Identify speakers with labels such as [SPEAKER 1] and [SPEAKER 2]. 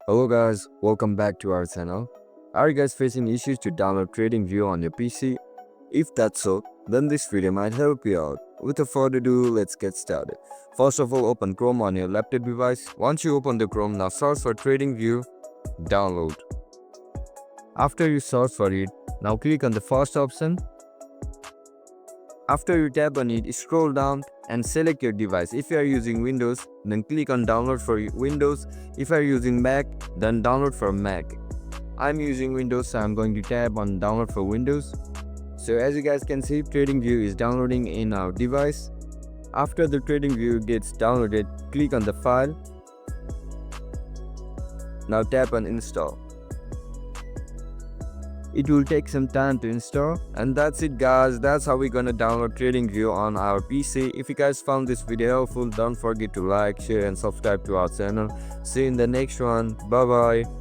[SPEAKER 1] Hello guys, welcome back to our channel. Are you guys facing issues to download TradingView on your PC? If that's so, then this video might help you out. Without further ado, let's get started. First of all, open Chrome on your laptop device. Once you open the Chrome, now search for TradingView, download. After you search for it, now click on the first option. After you tap on it, scroll down and select your device. If you are using Windows, then click on download for Windows. If you are using Mac, then download for Mac. I'm using Windows, so I'm going to tap on download for Windows. So as you guys can see, TradingView is downloading in our device. After the TradingView gets downloaded, click on the file. Now tap on install. It will take some time to install, and that's it guys. That's how we're gonna download TradingView on our PC. If you guys found this video helpful, don't forget to like, share and subscribe to our channel. See you in the next one. Bye bye.